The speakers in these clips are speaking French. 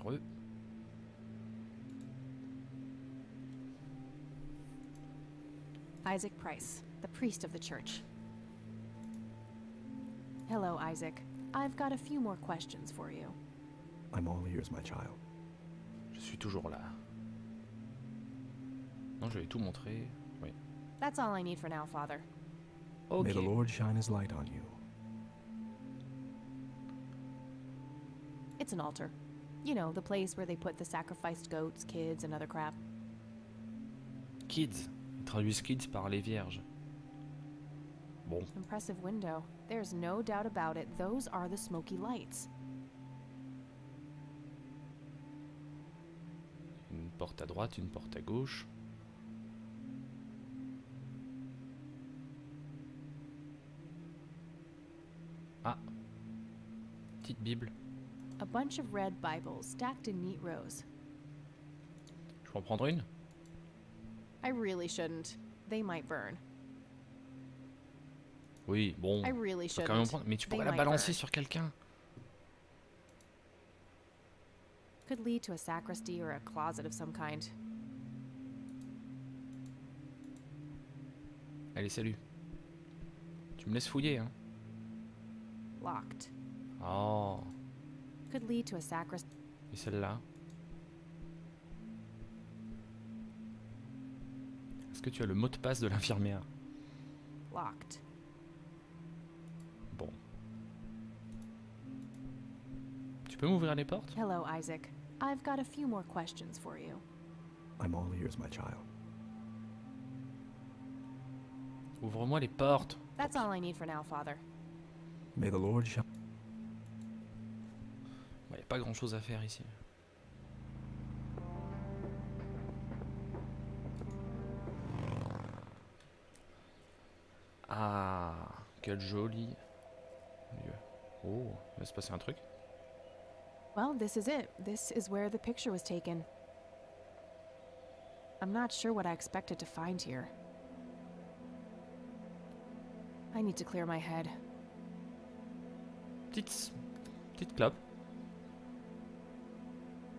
poussiéreux. Isaac Price, the priest of the church. Hello, Isaac. I've got a few more questions for you. I'm all ears, my child. Je suis toujours là. Non, je vais tout montrer. Oui. That's all I need for now, Father. Ok. May the Lord shine his light on you. It's an altar. You know, the place where they put the sacrificed goats, kids, and other crap. Kids. Ils traduisent kids par les vierges. Bon. Impressive window. There's no doubt about it. Those are the smoky lights. Une porte à droite, une porte à gauche. Ah. Petite Bible. A bunch of red Bibles stacked in neat rows. Je peux en prendre une? I really shouldn't. They might burn. Oui, bon. I really Je peux quand même en shouldn't. prendre. Mais tu They pourrais la might balancer burn. sur quelqu'un. Could lead to a sacristy or a closet of some kind. Allez, salut. Tu me laisses fouiller, hein? Locked. Oh. Could lead to a sacristy. Et celle-là? Est-ce que tu as le mot de passe de l'infirmière? Locked. Bon. Tu peux m'ouvrir les portes? Hello, Isaac. I've got a few more questions for you. I'm all ears, my child. Ouvre-moi les portes. That's all I need for now, Father. May the Lord shine. Il n'y a pas grand-chose à faire ici. Ah, quel joli lieu. Oh, il va se passer un truc. Well, this is it. This is where the picture was taken. I'm not sure what I expected to find here. I need to clear my head. Petite clope.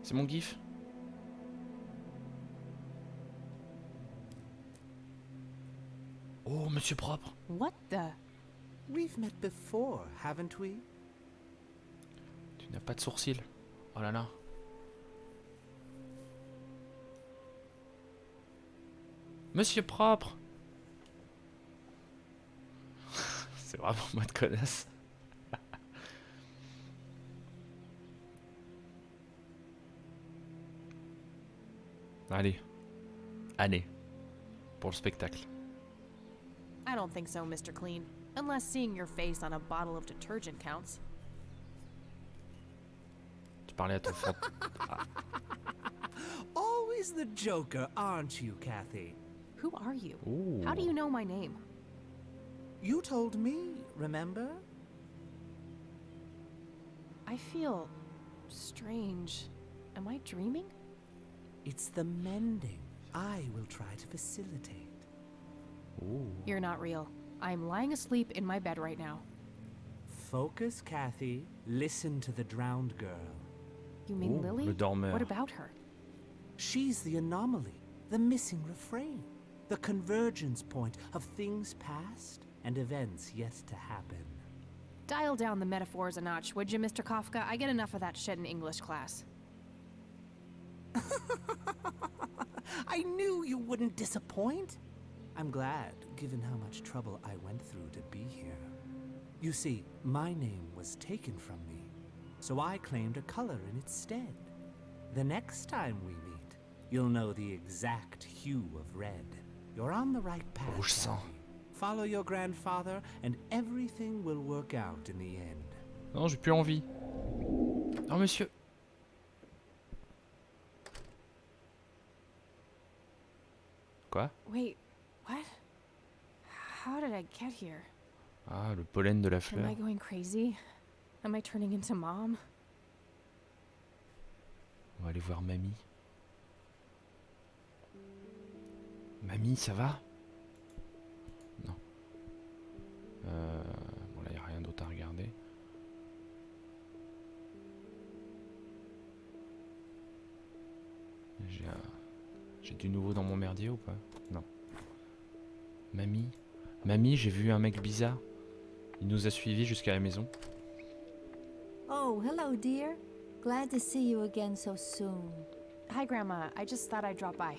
C'est mon gif. Oh, Monsieur propre. What the? We've met before, haven't we? Tu n'as pas de sourcils. Oh là là. Monsieur propre. C'est vraiment mode connasse. Allez. Allez. Pour le spectacle. I don't think so, Mr. Clean. Unless seeing your face on a bottle of detergent counts. Tu parlais à ton frère. Ah. Always the joker, aren't you, Kathy? Who are you? Ooh. How do you know my name? You told me, remember? I feel strange. Am I dreaming? It's the mending. I will try to facilitate. Ooh. You're not real. I'm lying asleep in my bed right now. Focus, Kathy. Listen to the drowned girl. You mean Ooh, Lily? le dormeur. What about her? She's the anomaly, the missing refrain, the convergence point of things past and events yet to happen. Dial down the metaphors a notch, would you, Mr. Kafka? I get enough of that shit in English class. I knew you wouldn't disappoint. I'm glad, given how much trouble I went through to be here. You see, my name was taken from me, so I claimed a color in its stead. The next time we meet, you'll know the exact hue of red. You're on the right path. Rouge sang. Kathy. Follow your grandfather, and everything will work out in the end. Non, j'ai plus envie. Oh, monsieur. Quoi? Wait, what? How did I get here? Ah, le pollen de la Am fleur. I going crazy? Am I turning into mom? On va aller voir mamie. Mamie, ça va? Non. Bon, là, il n'y a rien d'autre à regarder. J'ai du nouveau dans mon merdier ou pas? Non. Mamie? Mamie, j'ai vu un mec bizarre. Il nous a suivis jusqu'à la maison. Oh, hello, dear. Glad to see you again so soon. Hi, Grandma. I just thought I'd drop by.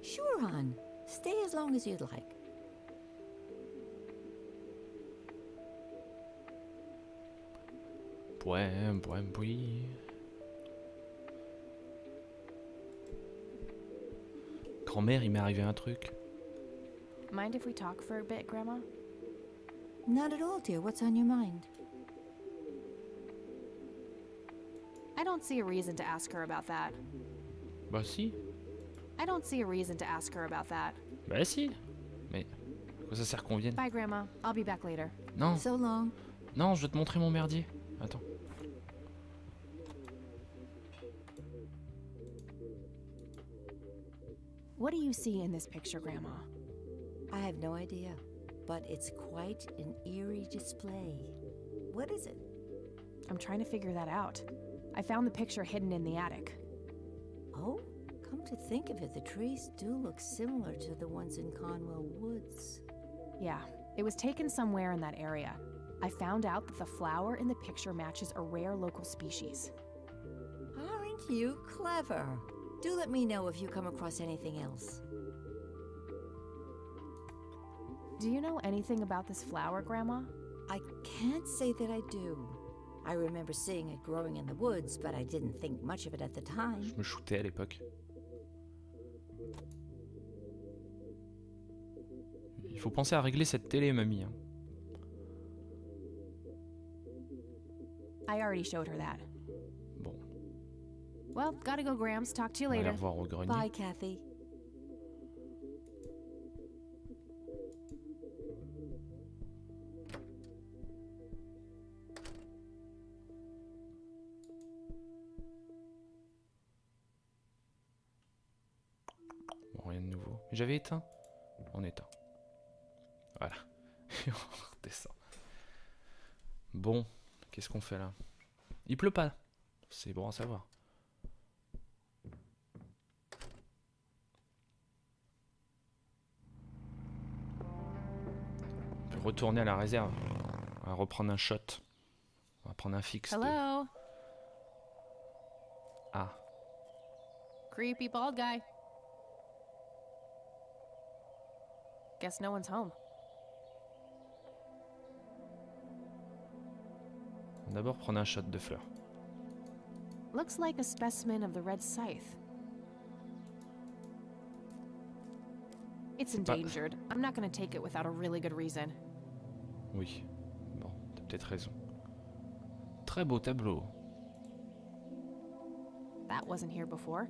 Sure, hon. Stay as long as you'd like. Oui. Grand-mère, il m'est arrivé un truc. Mind if we talk for a bit, Grandma? Not at all, dear. What's on your mind? I don't see a reason to ask her about that. Bah si. I don't see a reason to ask her about that. Bah si. Mais à quoi ça sert qu'on vienne? Bye, Grandma. I'll be back later. Non. So long. Non, je vais te montrer mon merdier. Attends. What do you see in this picture, Grandma? I have no idea, but it's quite an eerie display. What is it? I'm trying to figure that out. I found the picture hidden in the attic. Oh, come to think of it, the trees do look similar to the ones in Conwell Woods. Yeah, it was taken somewhere in that area. I found out that the flower in the picture matches a rare local species. Aren't you clever? Do let me know if you come across anything else. Do you know anything about this flower, Grandma? I can't say that I do. I remember seeing it growing in the woods, but I didn't think much of it at the time. Je me shootais à l'époque. Il faut penser à régler cette télé, mamie. Hein. I already showed her that. Bon. Well, gotta go, Grams. Talk to you On va aller later. revoir au grenier. Bye, Kathy. Bon, rien de nouveau. Mais j'avais éteint. On éteint. Voilà. Et on redescend. Bon, qu'est-ce qu'on fait là? Il pleut pas. C'est bon à savoir. On peut retourner à la réserve. On va reprendre un shot. On va prendre un fixe. Hello? Ah. Creepy bald guy. Guess no one's home. On va d'abord prendre un shot de fleurs. Looks like a specimen of the red scythe. It's endangered. I'm not gonna take it without a really good reason. Oui. Bon, t'as peut-être raison. Très beau tableau. That wasn't here before.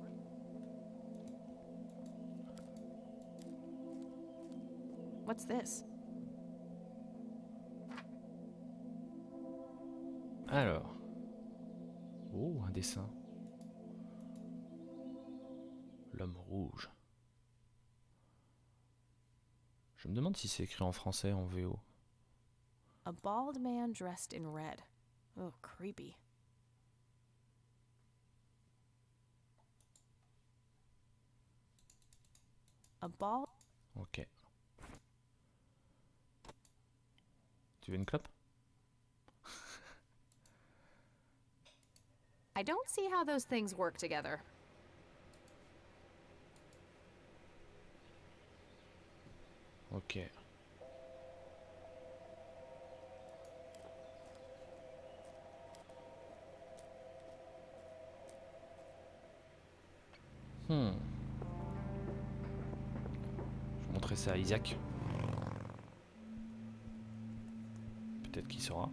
What's this? Alors. Oh, un dessin. L'homme rouge. Je me demande si c'est écrit en français, en VO. A bald man dressed in red. Oh, creepy. A bald... Ok. Tu veux une clope? I don't see how those things work together. Ok. Je vais montrer ça à Isaac. Peut-être qu'il saura.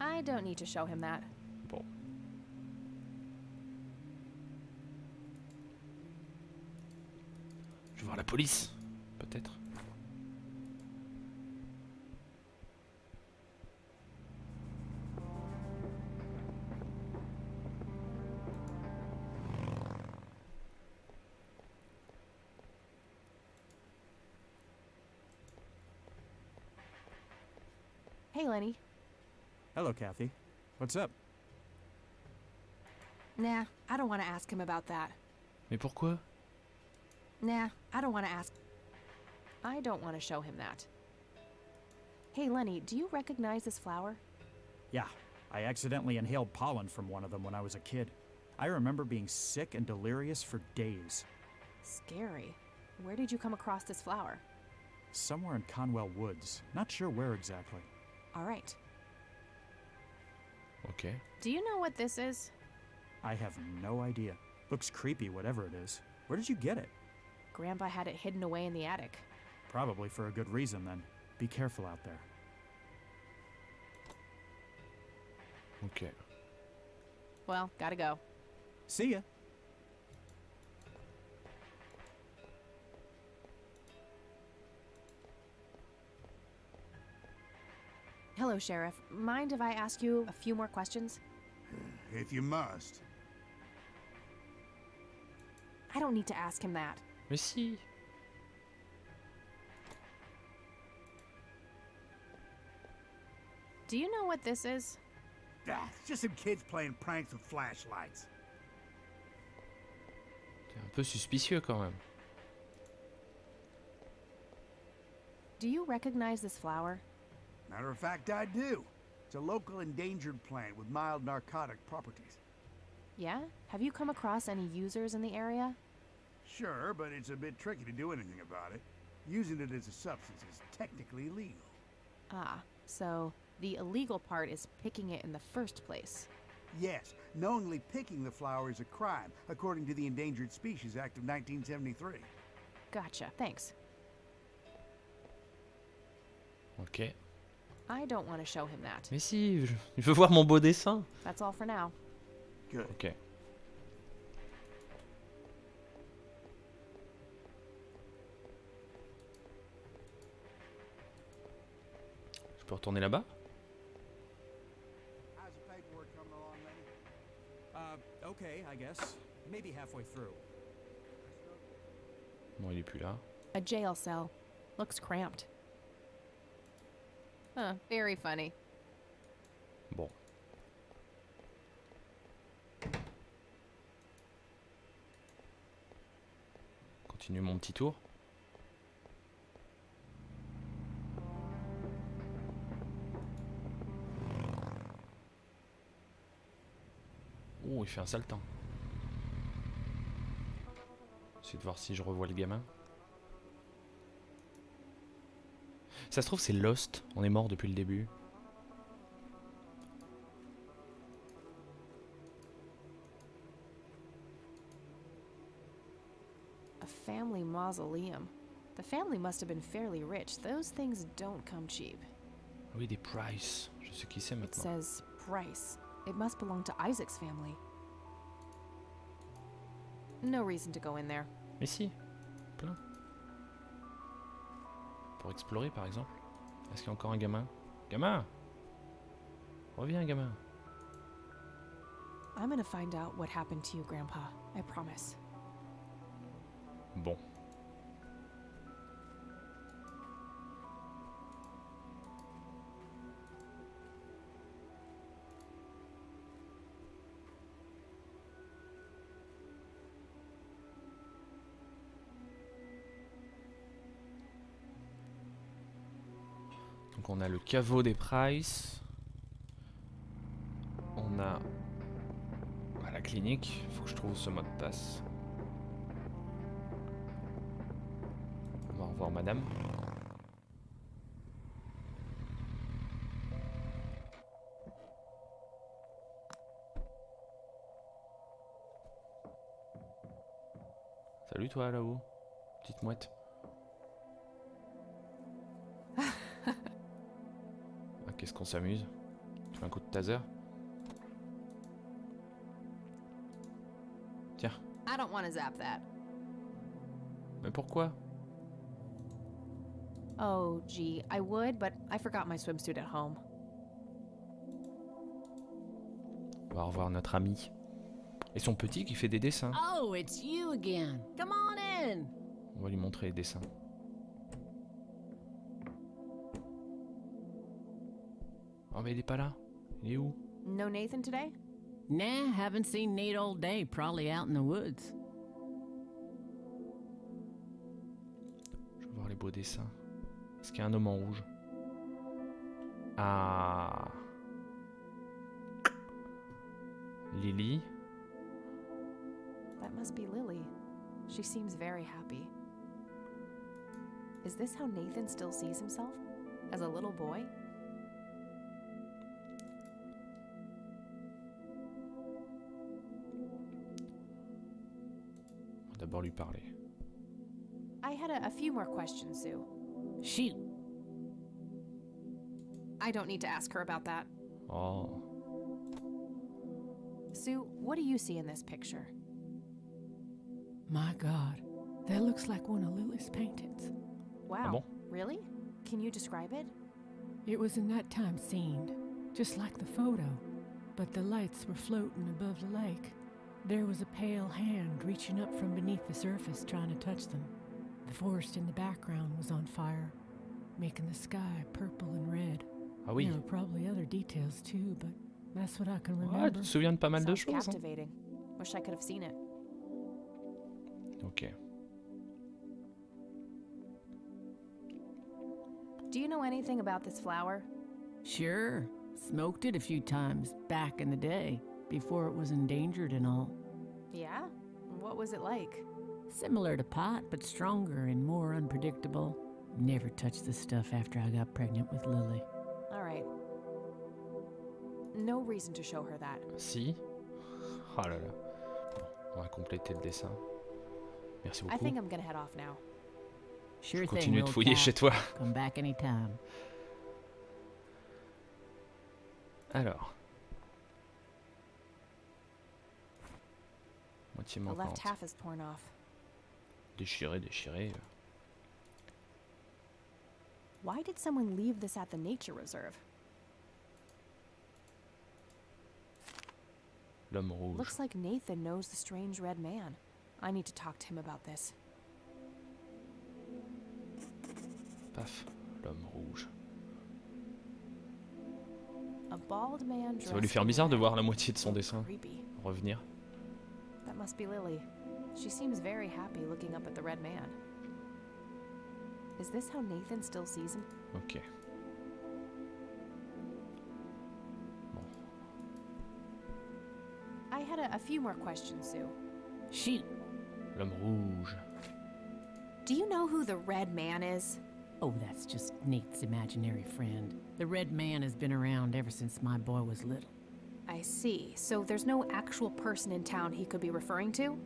I don't need to show him that. Bon. Je vais voir la police. Peut-être. Hey, Lenny. Hello, Kathy. What's up? Nah, I don't want to ask him about that. Mais pourquoi? Nah, I don't want to ask. I don't want to show him that. Hey, Lenny, do you recognize this flower? Yeah, I accidentally inhaled pollen from one of them when I was a kid. I remember being sick and delirious for days. Scary. Where did you come across this flower? Somewhere in Conwell Woods. Not sure where exactly. All right. Ok. Do you know what this is? I have no idea. Looks creepy, whatever it is. Where did you get it? Grandpa had it hidden away in the attic. Probably for a good reason, then. Be careful out there. Ok. Well, gotta go. See ya! Hello, Sheriff. Mind if I ask you a few more questions? If you must. I don't need to ask him that. Mais si. Do you know what this is? Ah, it's just some kids playing pranks with flashlights. C'est un peu suspicieux quand même. Do you recognize this flower? Matter of fact, I do. It's a local endangered plant with mild narcotic properties. Yeah? Have you come across any users in the area? Sure, but it's a bit tricky to do anything about it. Using it as a substance is technically illegal. Ah, so the illegal part is picking it in the first place. Yes, knowingly picking the flower is a crime, according to the Endangered Species Act of 1973. Gotcha, thanks. Ok. I don't want to show him that. Mais si, il veut voir mon beau dessin. That's all for now. Good. Ok. Je peux retourner là-bas? How's the paperwork coming along, Lenny? Okay, I guess. Maybe halfway through. Bon, il est plus là. A jail cell. Looks cramped. Huh, very funny. Bon. Continue mon petit tour. Oh, il fait un sale temps. J'essaie de voir si je revois le gamin. Ça se trouve, c'est Lost. On est mort depuis le début. A family mausoleum. The family must have been fairly rich. Those things don't come cheap. Ah oui, des Price. Je sais qui c'est It maintenant. says Price. It must belong to Isaac's family. No reason to go in there. Mais si, plein. Pour explorer par exemple. Est-ce qu'il y a encore un gamin? Gamin! Reviens, gamin. I'm gonna find out what happened to you, Grandpa. I promise. Bon. Donc on a le caveau des Price. On a la clinique. Faut que je trouve ce mot de passe. On va revoir madame. Salut toi là-haut, petite mouette. Ah, qu'est-ce qu'on s'amuse. Tu fais un coup de taser. Tiens. I don't want to zap that. Mais pourquoi? Oh, gee, I would, but I forgot my swimsuit at home. On va revoir notre ami. Et son petit qui fait des dessins. Oh, it's you again. Come on in. On va lui montrer les dessins. Oh mais il est pas là. Il est où? No Nathan today? Nah, haven't seen Nate all day. Probably out in the woods. Je veux voir les beaux dessins. Est-ce qu'il y a un homme en rouge? Ah. Lily. That must be Lily. She seems very happy. Is this how Nathan still sees himself? As a little boy? On va d'abord lui parler. I had a few more questions, Sue. Shoot. I don't need to ask her about that. Oh. Sue, what do you see in this picture? My God, that looks like one of Lily's paintings. Wow, bon? really? Can you describe it? It was a nighttime scene, just like the photo, but the lights were floating above the lake. There was a pale hand reaching up from beneath the surface trying to touch them. The forest in the background was on fire, making the sky purple and red. Ah oui. There were probably other details too, but that's what I can Ouais, remember. tu te souviens de pas mal de Sounds choses. Hein? captivating. Wish I could have seen it. Ok. Do you know anything about this flower? Sure. Smoked it a few times back in the day, before it was endangered and all. Yeah? What was it like? Similar to pot, but stronger and more unpredictable. Never touched this stuff after I got pregnant with Lily. All right. No reason to show her that. Si. Oh là là. Bon, on va compléter le dessin. Merci I beaucoup. think I'm gonna head off now. Sure thing, Continue de little fouiller cat. chez toi. Come back anytime. Alors. Moitié The manquante. left half is torn off. Déchiré, déchiré. Why did someone leave this at the nature reserve? L'homme rouge. Looks like Nathan knows the strange red man. I need to talk to him about this. Paf. L'homme rouge. A bald man Ça va lui dressed faire in bizarre de red. voir la moitié de son dessin Creepy. revenir. That must be Lily. She seems very happy looking up at the red man. Is this how Nathan still sees him? Ok. Bon. I had a few more questions, Sue. Shoot. L'homme rouge. Do you know who the red man is? Oh, that's just Nate's imaginary friend. The red man has been around ever since my boy was little. I see. So there's no actual person in town he could be referring to?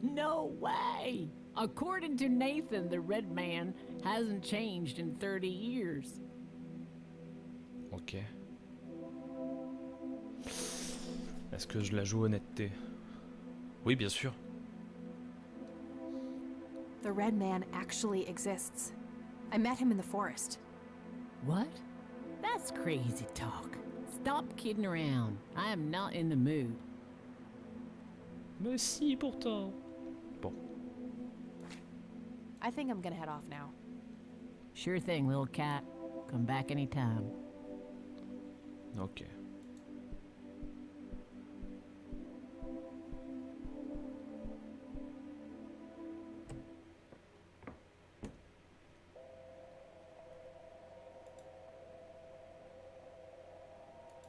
No way! According to Nathan, the red man hasn't changed in 30 years. Ok. Est-ce que je la joue honnêteté? Oui, bien sûr. The red man actually exists. I met him in the forest. What? That's crazy talk. Stop kidding around. I am not in the mood. Mais si, pourtant. Bon. I think I'm gonna head off now. Sure thing, little cat. Come back anytime. Ok.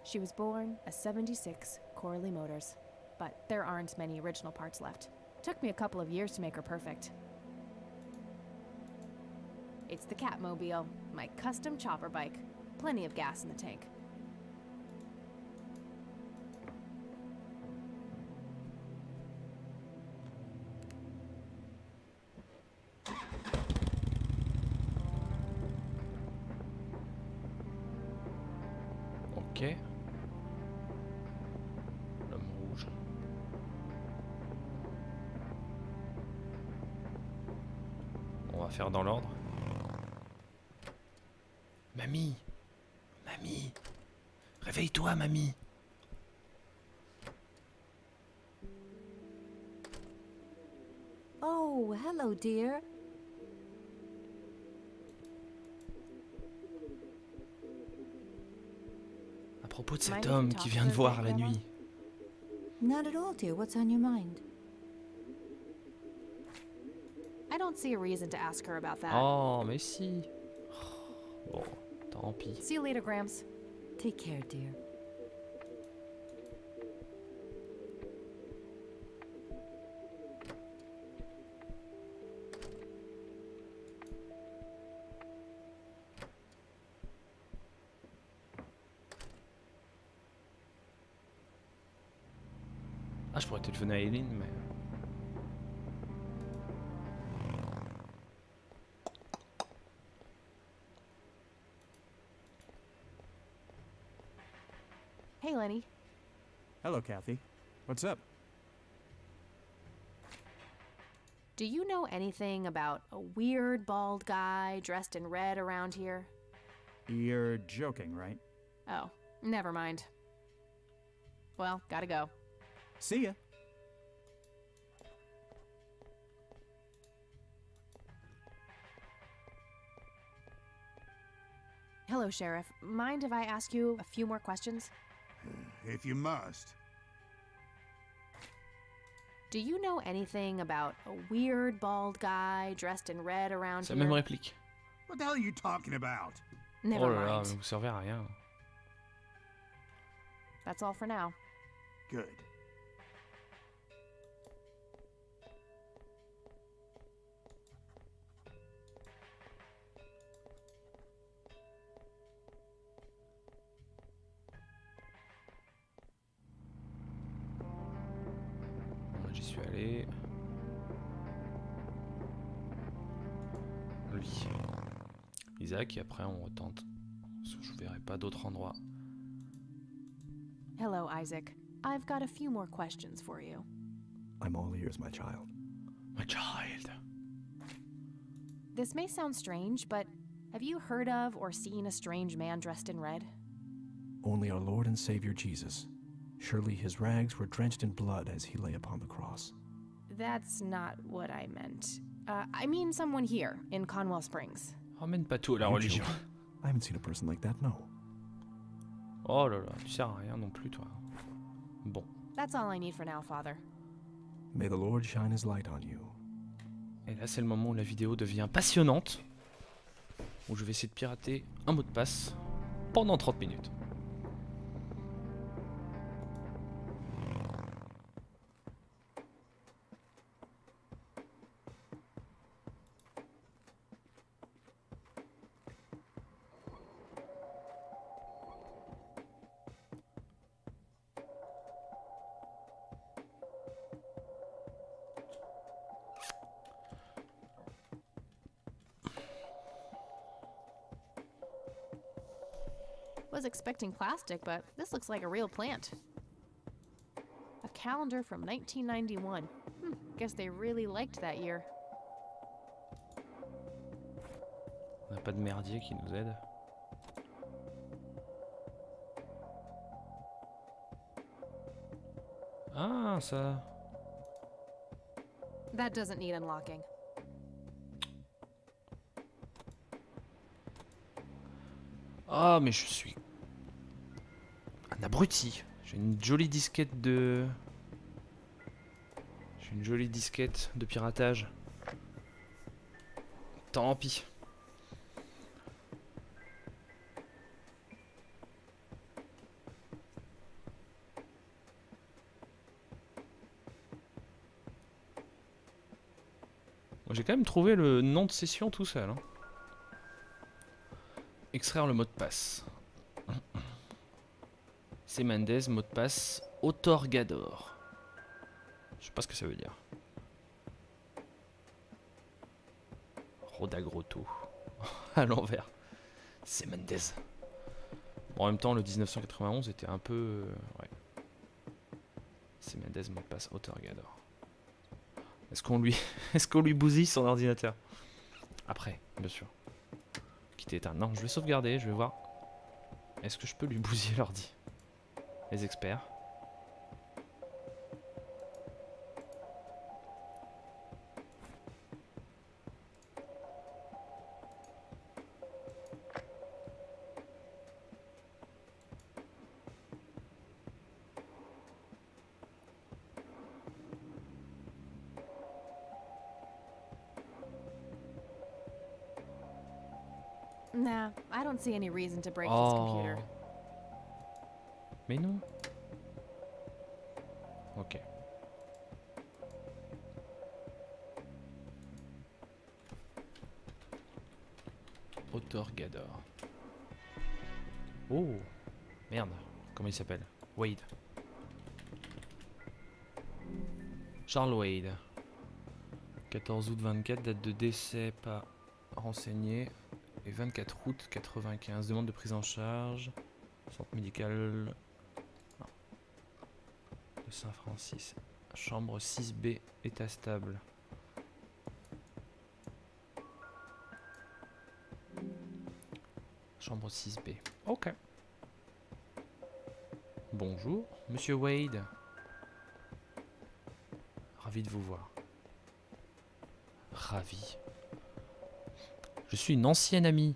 She was born a 76 Corley Motors, but there aren't many original parts left. Took me a couple of years to make her perfect. It's the Catmobile, my custom chopper bike. Plenty of gas in the tank. Ok. L'homme rouge. On va faire dans l'ordre. Mamie! Mamie! Réveille-toi, mamie! Oh, hello, dear. propos de Mind cet if we homme talk qui for vient a de voir bit, la Grandma? nuit. Not at all, dear. What's on your mind? I don't see a reason to ask her about that. Oh, mais si. Bon, tant pis. See you later, Gramps. Take care, dear. Ah, je pourrais téléphoner à Eileen, mais... Hey, Lenny. Hello, Kathy. What's up? Do you know anything about a weird bald guy dressed in red around here? You're joking, right? Oh, never mind. Well, gotta go. See ya. Hello, Sheriff. Mind if I ask you a few more questions? If you must. Do you know anything about a weird bald guy dressed in red around C'est la même here? réplique. What the hell are you talking about? Never Oh là là, mind. mais vous servez à rien. That's all for now. Good. Moi, j'y suis allé. Lui. Isaac, et après on retente. Parce que je verrai pas d'autres endroits. Hello, Isaac. I've got a few more questions for you. I'm all ears, my child. My child. This may sound strange, but have you heard of or seen a strange man dressed in red? Only our Lord and Savior Jesus. Surely his rags were drenched in blood as he lay upon the cross. That's not what I meant. I mean someone here in Conwell Springs. Ramène pas tout à la You religion. joking? I haven't seen a person like that, no. Oh là là, tu sers à rien non plus, toi. Bon. That's all I need for now, Father. May the Lord shine his light on you. Et là, c'est le moment où la vidéo devient passionnante. Où je vais essayer de pirater un mot de passe pendant 30 minutes. Was expecting plastic, but this looks like a real plant. A calendar from 1991. Guess they really liked that year. On n'a pas de merdier qui nous aide. Ah, ça... That doesn't need unlocking. Ah, mais je suis... un abruti. J'ai une jolie disquette de... J'ai une jolie disquette de piratage. Tant pis. Bon, j'ai quand même trouvé le nom de session tout seul. Hein. Extraire le mot de passe. C'est Mendez, mot de passe Autorgador. Je sais pas ce que ça veut dire. Rodagroto. À l'envers. C'est Mendez. Bon, en même temps, le 1991 était un peu... ouais. C'est Mendez, mot de passe Autorgador. Est-ce qu'on lui... Est-ce qu'on lui bousille son ordinateur? Après, bien sûr. Quitter éteindre. Non, je vais sauvegarder, je vais voir. Est-ce que je peux lui bousiller l'ordi? Les experts. Nah, I don't see any reason to break this Oh. computer. Mais non. Ok. Otorgador. Oh. Merde. Comment il s'appelle? Wade. Charles Wade. 14 août 24, date de décès pas renseignée. Et 24 août 95, demande de prise en charge. Centre médical de Saint-Francis. Chambre 6B, état stable. Chambre 6B. Ok. Bonjour, Monsieur Wade. Ravi de vous voir. Ravi. Je suis une ancienne amie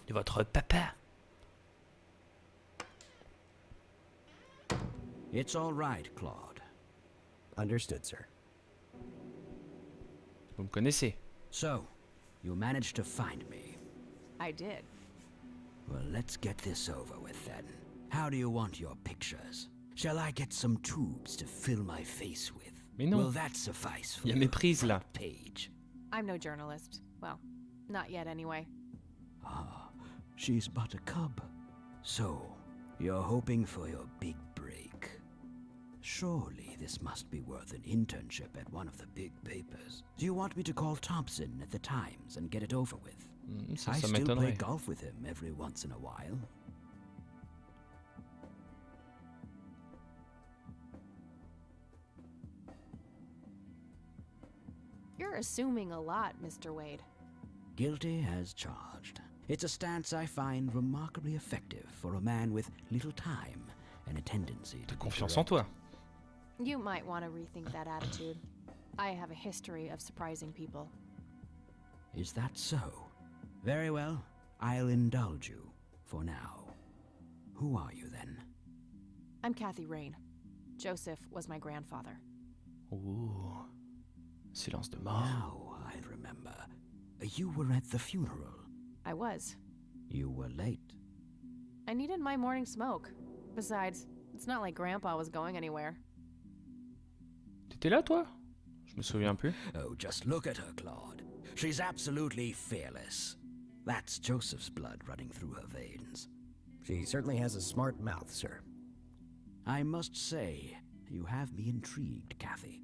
de votre papa. It's all right, Claude. Understood, sir. Vous me connaissez. So, you managed to find me. I did. Well, let's get this over with then. How do you want your pictures? Shall I get some tubes to fill my face with? Mais non. Will that suffice for Il y a your méprise là. page? I'm no journalist. Well, not yet anyway. Ah, she's but a cub. So, you're hoping for your big break. Surely this must be worth an internship at one of the big papers. Do you want me to call Thompson at the Times and get it over with? Ça I still play m'étonnerait. golf with him every once in a while. You're assuming a lot, Mr. Wade. Guilty as charged. It's a stance I find remarkably effective for a man with little time and a tendency to T'as be confiance en direct. toi. You might want to rethink that attitude. I have a history of surprising people. Is that so? Very well, I'll indulge you for now. Who are you then? I'm Kathy Rain. Joseph was my grandfather. Ouh. Silence de mort. Now I remember. You were at the funeral. I was. You were late. I needed my morning smoke. Besides, it's not like Grandpa was going anywhere. T'étais là, toi? Je me souviens plus. Oh, just look at her, Claude. She's absolutely fearless. That's Joseph's blood running through her veins. She certainly has a smart mouth, sir. I must say, you have me intrigued, Kathy.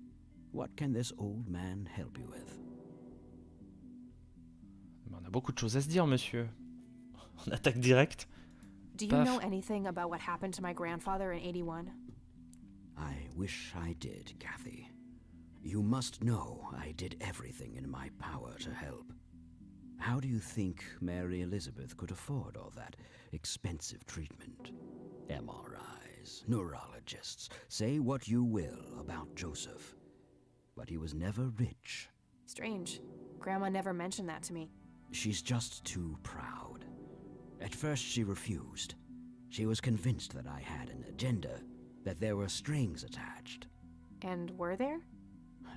What can this old man help you with? On a beaucoup de choses à se dire, monsieur. On attaque direct. Do you Paf. know anything about what happened to my grandfather in 81? I wish I did, Kathy. You must know I did everything in my power to help. How do you think Mary Elizabeth could afford all that expensive treatment? MRIs, neurologists, say what you will about Joseph. But he was never rich. Strange. Grandma never mentioned that to me. She's just too proud. At first she refused. She was convinced that I had an agenda, that there were strings attached. And were there?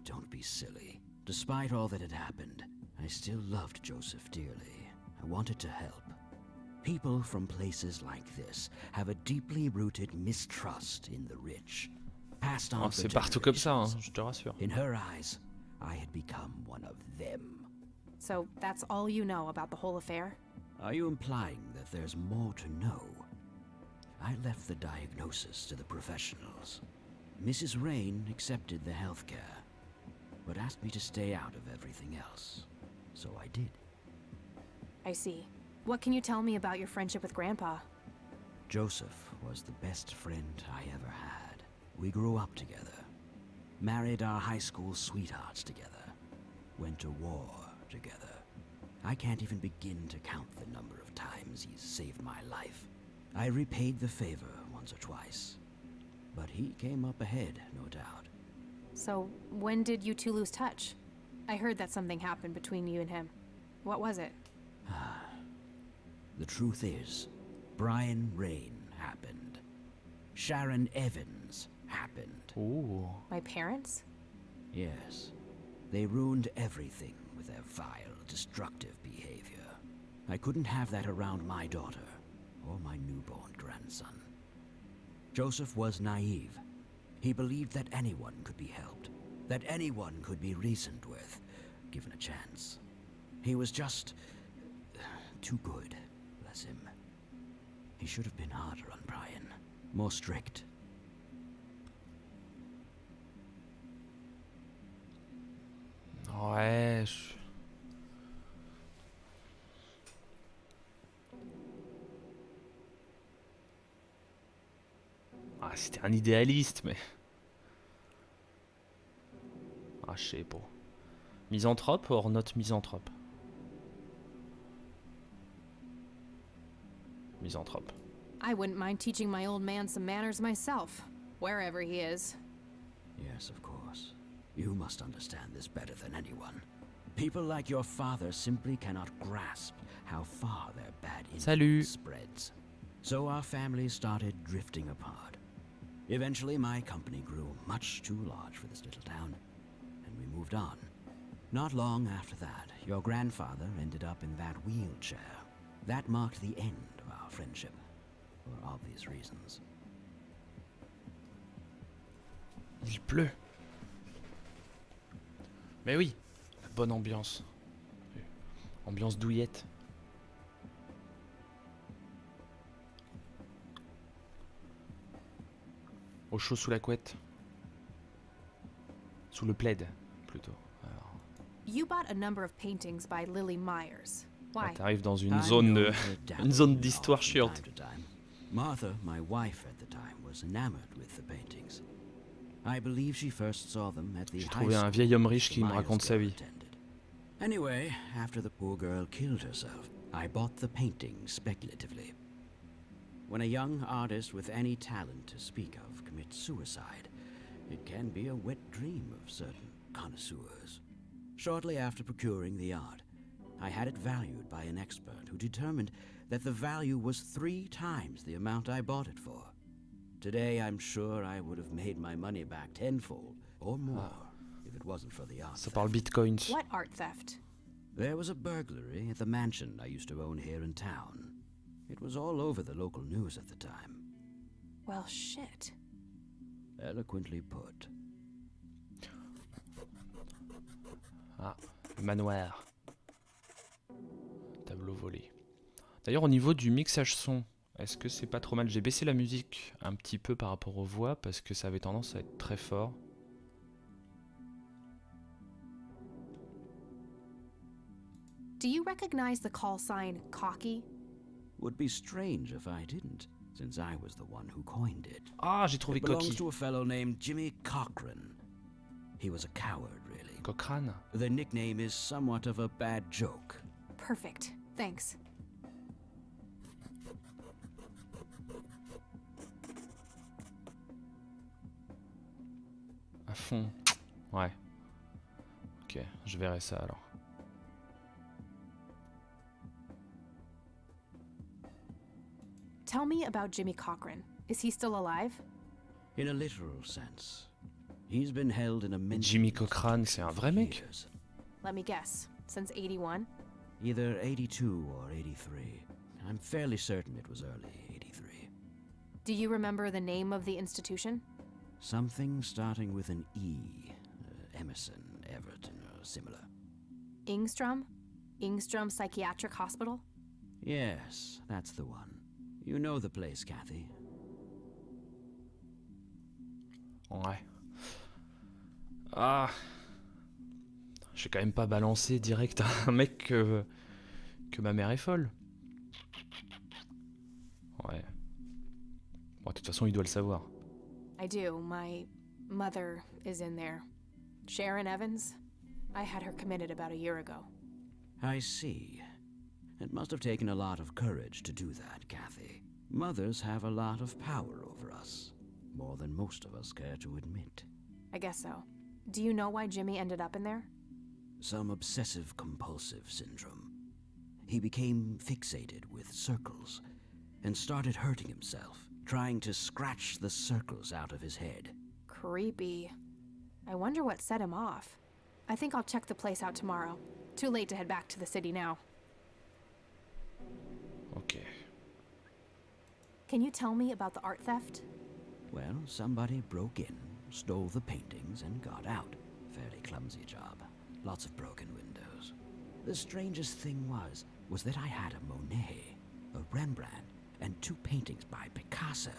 Don't be silly. Despite all that had happened, I still loved Joseph dearly. I wanted to help. People from places like this have a deeply rooted mistrust in the rich, passed on Oh, for c'est partout comme ça, hein, generations. je te rassure. In her eyes, I had become one of them. So that's all you know about the whole affair? Are you implying that there's more to know? I left the diagnosis to the professionals. Mrs. Rain accepted the health care, but asked me to stay out of everything else. So I did. I see. What can you tell me about your friendship with Grandpa? Joseph was the best friend I ever had. We grew up together, married our high school sweethearts together, went to war together. I can't even begin to count the number of times he's saved my life. I repaid the favor once or twice, but he came up ahead, no doubt. So, when did you two lose touch? I heard that something happened between you and him. What was it? The truth is, Brian Rain happened. Sharon Evans happened. Ouh. My parents? Yes. They ruined everything with their vile, destructive behavior. I couldn't have that around my daughter or my newborn grandson. Joseph was naive. He believed that anyone could be helped, that anyone could be reasoned with, given a chance. He was just too good, bless him. He should have been harder on Brian, more strict. Ouais. Ah, c'était un idéaliste, mais... Ah, je sais pas. Misanthrope or not misanthrope? Misanthrope. I wouldn't mind teaching my old man some manners myself, wherever he is. Yes, of course. You must understand this better than anyone. People like your father simply cannot grasp how far their bad influence spreads. So our family started drifting apart. Eventually, my company grew much too large for this little town, and we moved on. Not long after that, your grandfather ended up in that wheelchair. That marked the end of our friendship, for obvious reasons. Il pleut. Mais oui, la bonne ambiance. Ambiance douillette. Au chaud sous la couette. Sous le plaid, plutôt. Alors, You bought a number of paintings by Lily Myers. Why? t'arrives dans une zone de, une zone d'histoire chiante. Martha, my wife at the time, was enamored with the paintings. I believe she first saw them at the J'ai high trouvé un school vieil homme riche qui me Myers raconte sa girl vie. attended. Anyway, after the poor girl killed herself, I bought the paintings speculatively. When a young artist with any talent to speak of commits suicide, it can be a wet dream of certain connoisseurs. Shortly after procuring the art, I had it valued by an expert who determined that the value was 3 times the amount I bought it for. Today, I'm sure I would have made my money back tenfold or more if it wasn't for the art Ça theft. parle bitcoins. What art theft? There was a burglary at the mansion I used to own here in town. It was all over the local news at the time. Well, shit. Eloquently put. Ah, le manoir. Tableau volé. D'ailleurs, au niveau du mixage son, est-ce que c'est pas trop mal? J'ai baissé la musique un petit peu par rapport aux voix parce que ça avait tendance à être très fort. Do you recognize the call sign cocky? Would be strange if I didn't, since I was the one who coined it. Ah, j'ai trouvé It belongs coquille. to a fellow named Jimmy Cochran. He was a coward, really. Cochrane. The nickname is somewhat of a bad joke. Perfect. Thanks. À fond. Ouais. Ok, je verrai ça alors. Tell me about Jimmy Cochran. Is he still alive? In a literal sense. He's been held in a mental Jimmy Cochran, c'est un vrai mec? years. Let me guess. Since 81? Either 82 or 83. I'm fairly certain it was early 83. Do you remember the name of the institution? Something starting with an E. Emerson, Everton, or similar. Ingstrom? Ingstrom Psychiatric Hospital? Yes, that's the one. You know the place, Kathy. Ouais. Ah. Je vais quand même pas balancer direct à un mec que ma mère est folle. Ouais. Bon, de toute façon, il doit le savoir. I do. My mother is in there. Sharon Evans? I had her committed about a year ago. I see. It must have taken a lot of courage to do that, Kathy. Mothers have a lot of power over us. More than most of us care to admit. I guess so. Do you know why Jimmy ended up in there? Some obsessive-compulsive syndrome. He became fixated with circles and started hurting himself, trying to scratch the circles out of his head. Creepy. I wonder what set him off. I think I'll check the place out tomorrow. Too late to head back to the city now. Ok. Can you tell me about the art theft? Well, somebody broke in, stole the paintings, and got out. Fairly clumsy job. Lots of broken windows. The strangest thing was that I had a Monet, a Rembrandt, and 2 paintings by Picasso,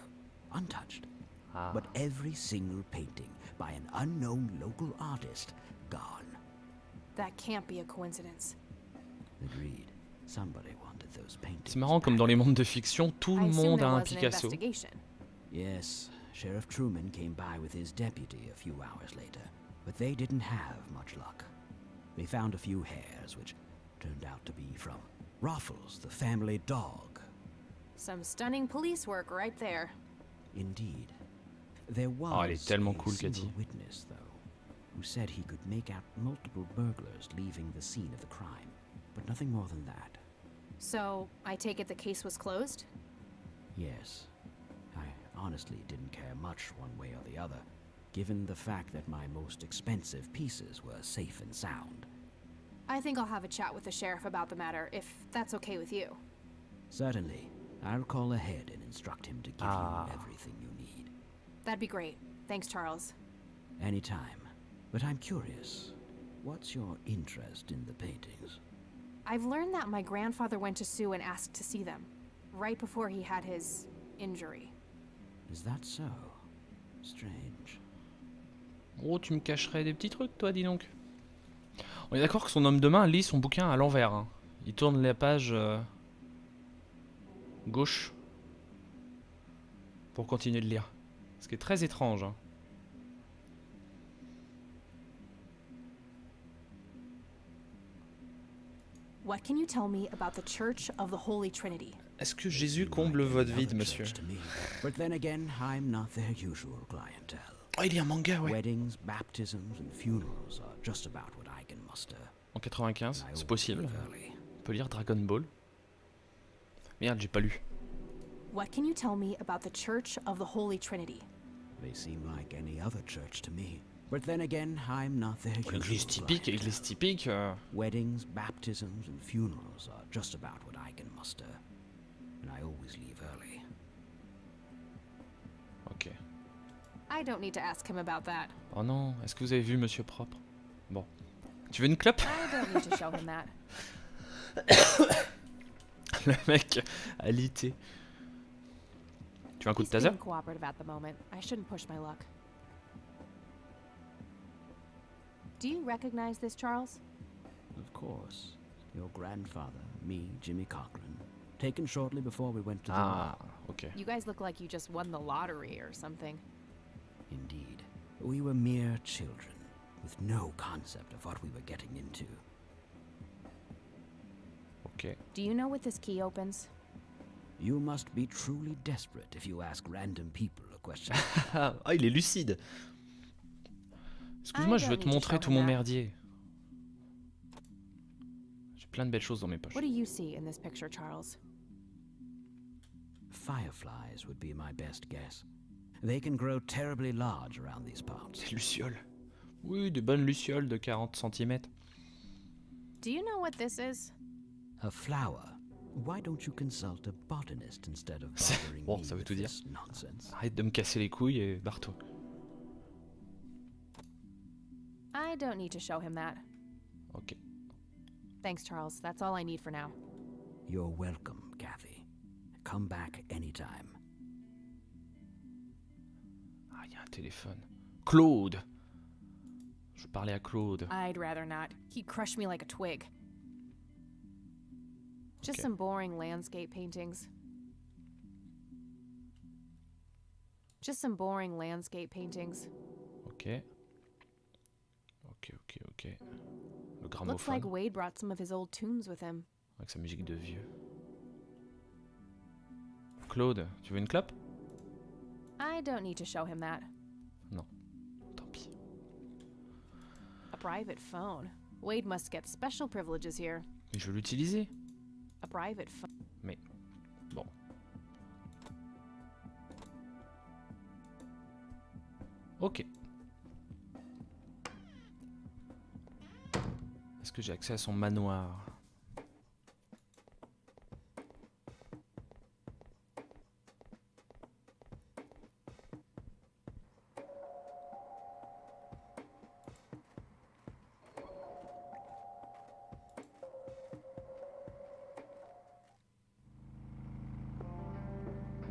untouched. Ah. But every single painting by an unknown local artist, gone. That can't be a coincidence. Agreed. Somebody wanted those paintings. C'est marrant comme dans les mondes de fiction, tout I le assume monde there a un was an Picasso. investigation. Yes, Sheriff Truman came by with his deputy a few hours later, but they didn't have much luck. They found a few hairs, which turned out to be from Ruffles, the family dog. Some stunning police work right there. Indeed. There was Oh, elle est tellement a cool, single Cathy. witness, though, who said he could make out multiple burglars leaving the scene of the crime, but nothing more than that. So, I take it the case was closed? Yes. I honestly didn't care much one way or the other, given the fact that my most expensive pieces were safe and sound. I think I'll have a chat with the sheriff about the matter, if that's okay with you. Certainly. I'll call ahead and instruct him to give you everything you need. That'd be great. Thanks, Charles. Anytime. But I'm curious. What's your interest in the paintings? I've learned that my grandfather went to Sue and asked to see them, right before he had his injury. Is that so? Strange. Oh, tu me cacherais des petits trucs, toi, dis donc. On est d'accord que son homme de main lit son bouquin à l'envers. Hein. Il tourne la page gauche pour continuer de lire. Ce qui est très étrange. Hein. What can you tell me about the Church of the Holy Trinity? Est-ce que Jésus comble votre vide, monsieur? But then again, I'm not their usual clientele. Oh, il y a un manga, ouais. Weddings, baptisms, and funerals are just about what I can muster. En 95, c'est possible. On peut lire Dragon Ball. Merde, j'ai pas lu. What can you tell me about the Church of the Holy Trinity? They seem like any other church to me. But then again, I'm not their usual L'église typique, clientele. église typique. Weddings, baptisms, and funerals are just about what I can muster. And I always leave early. Ok. I don't need to ask him about that. Oh non, est-ce que vous avez vu Monsieur Propre? Bon. Tu veux une clope? I don't need to show him that. Le mec a lité. Tu veux un coup de He's taser? being cooperative at the moment. I shouldn't push my luck. Do you recognize this, Charles? Of course. Your grandfather, me, Jimmy Cochran. Taken shortly before we went to the Ah, war. ok. You guys look like you just won the lottery or something. Indeed. We were mere children, with no concept of what we were getting into. Ok. Do you know what this key opens? You must be truly desperate if you ask random people a question. Ah, il est lucide. Excuse-moi, je veux te montrer tout mon merdier. J'ai plein de belles choses dans mes poches. What do you see in this picture, Charles? Fireflies would be my best guess. They can grow terribly large around these parts. Des lucioles. Oui, des bonnes lucioles de 40 cm. Do you know what this is? A flower. Why don't you consult a botanist instead of bothering Bon, me ça veut with tout dire. this nonsense? Arrête de me casser les couilles et barre-toi. I don't need to show him that. Ok. Thanks, Charles. That's all I need for now. You're welcome, Kathy. Come back anytime. Ah, il y a un téléphone. Claude! Je veux parler à Claude. I'd rather not. He'd crush me like a twig. Just Okay. some boring landscape paintings. Just some boring landscape paintings. Ok. Ok, ok, ok. Le Looks gramophone. like Wade brought some of his old tunes with him. Avec sa musique de vieux. Claude, tu veux une clope? I don't need to show him that. Non. Tant pis. A private phone. Wade must get special privileges here. Mais je veux l'utiliser. A private phone. Mais bon. que j'ai accès à son manoir?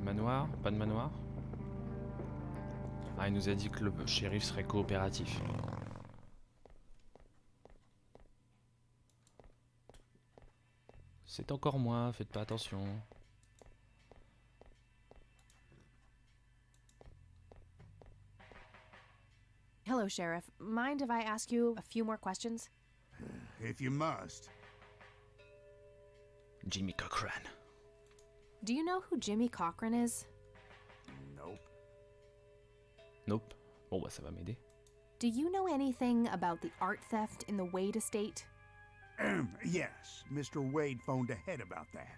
Manoir? Pas de manoir? Ah, il nous a dit que le shérif serait coopératif. C'est encore moi, faites pas attention. Hello, Sheriff. Mind if I ask you a few more questions? If you must. Jimmy Cochran. Do you know who Jimmy Cochran is? Nope. Nope. Bon bah ça va m'aider. Do you know anything about the art theft in the Wade estate? Yes, Mr. Wade phoned ahead about that.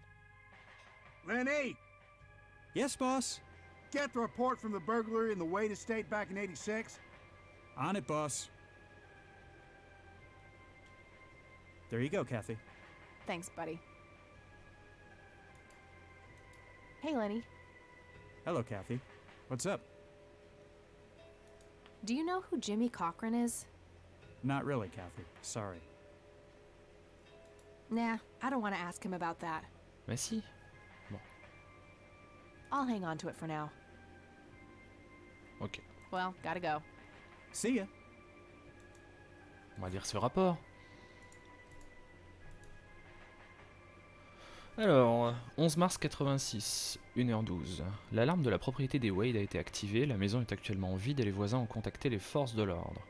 Lenny! Yes, boss? Get the report from the burglary in the Wade estate back in '86? On it, boss. There you go, Kathy. Thanks, buddy. Hey, Lenny. Hello, Kathy. What's up? Do you know who Jimmy Cochran is? Not really, Kathy. Sorry. Nah, I don't want to ask him about that. Mais si. Bon, I'll hang on to it for now. ok. Well, gotta go. See ya. On va lire ce rapport. Alors, 11 mars 86, 1h12. L'alarme de la propriété des Wade a été activée, la maison est actuellement vide et les voisins ont contacté les forces de l'ordre.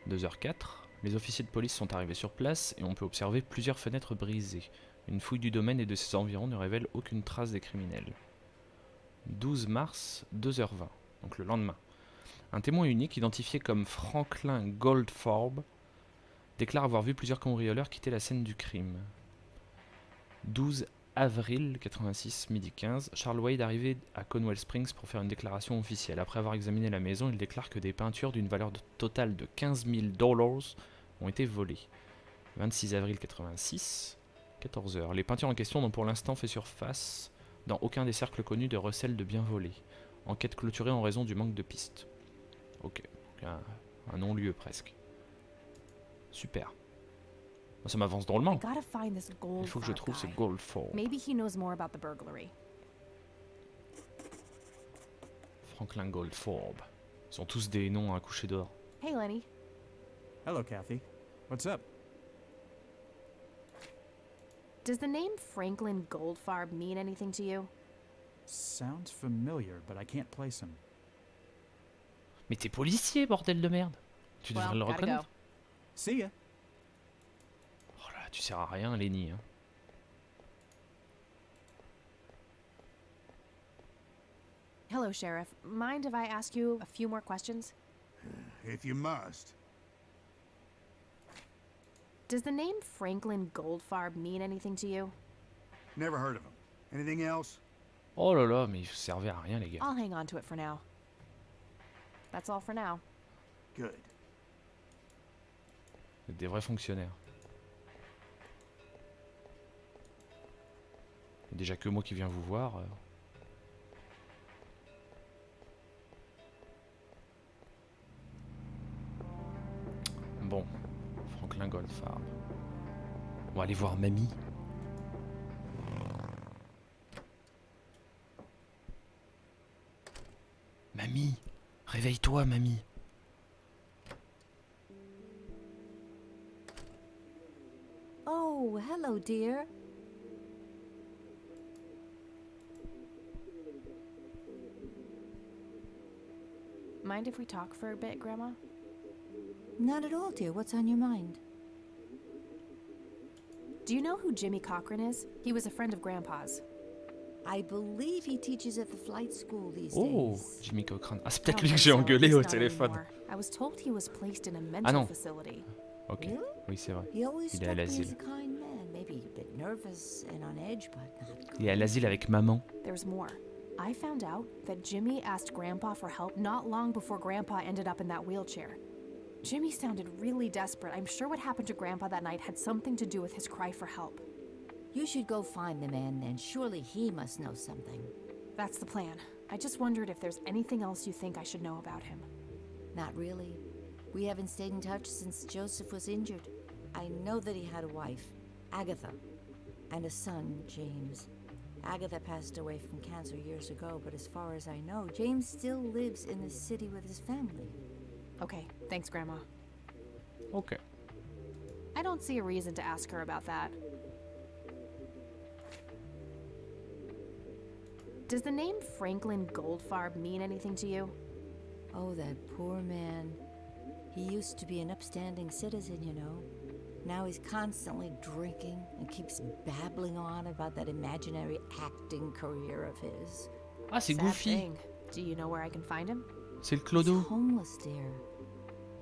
2h04, les officiers de police sont arrivés sur place et on peut observer plusieurs fenêtres brisées. Une fouille du domaine et de ses environs ne révèle aucune trace des criminels. 12 mars, 2h20, donc le lendemain. Un témoin unique, identifié comme Franklin Goldfarb, déclare avoir vu plusieurs cambrioleurs quitter la scène du crime. 12 avril 86, midi 15, Charles Wade arrivé à Conwell Springs pour faire une déclaration officielle. Après avoir examiné la maison, il déclare que des peintures d'une valeur totale de $15 000 ont été volées. 26 avril 86, 14h. Les peintures en question n'ont pour l'instant fait surface dans aucun des cercles connus de recel de biens volés. Enquête clôturée en raison du manque de pistes. Ok, un non-lieu presque. Super. Ça m'avance drôlement. I gotta find this Il faut que je Goldfarb trouve ce guy. Goldfarb. Maybe he knows more about the burglary. Franklin Goldfarb. Ils sont tous des noms à coucher d'or. Hey, Lenny. Hello, Kathy. What's up? Does the name Franklin Goldfarb mean anything to you? Sounds familiar, but I can't place him. Mais t'es policier, bordel de merde. Tu devrais Well, le gotta reconnaître. go. See ya. Oh là, tu sers à rien, Lenny. Hein. Hello, Sheriff. Mind if I ask you a few more questions? If you must. Does the name Franklin Goldfarb mean anything to you? Never heard of him. Anything else? Oh là là, mais ils servaient à rien, les gars. I'll hang on to it for now. That's all for now. Good. Vous êtes des vrais fonctionnaires. Et déjà que moi qui viens vous voir. Bon, Franklin Goldfarb. On va aller voir Mamie. Mamie, réveille-toi, Mamie. Oh, hello, dear. Mind if we talk for a bit, Grandma? Not at all, dear. What's on your mind? Do you know who Jimmy Cochran is? He was a friend of Grandpa's. I believe he teaches at the flight school these Oh, days. Jimmy Cochran. Ah, c'est I peut-être don't lui que think j'ai so, engueulé he's au not téléphone. anymore. I was told he was placed in a mental non. facility. Ok, Really? oui c'est vrai. He always Il est à struck me as l'asile. a kind man, maybe a bit nervous and on edge, but not Il est à l'asile avec maman. There's more. I found out that Jimmy asked Grandpa for help not long before Grandpa ended up in that wheelchair. Jimmy sounded really desperate. I'm sure what happened to Grandpa that night had something to do with his cry for help. You should go find the man then. Surely he must know something. That's the plan. I just wondered if there's anything else you think I should know about him. Not really. We haven't stayed in touch since Joseph was injured. I know that he had a wife, Agatha, and a son, James. Agatha passed away from cancer years ago, but as far as I know, James still lives in the city with his family. Okay, thanks, Grandma. Ok. I don't see a reason to ask her about that. Does the name Franklin Goldfarb mean anything to you? Oh, that poor man. He used to be an upstanding citizen, you know. Now he's constantly drinking and keeps babbling on about that imaginary acting career of his. Ah, c'est Sad Goofy. thing. Do you know where I can find him? C'est le He's clodo. homeless, dear.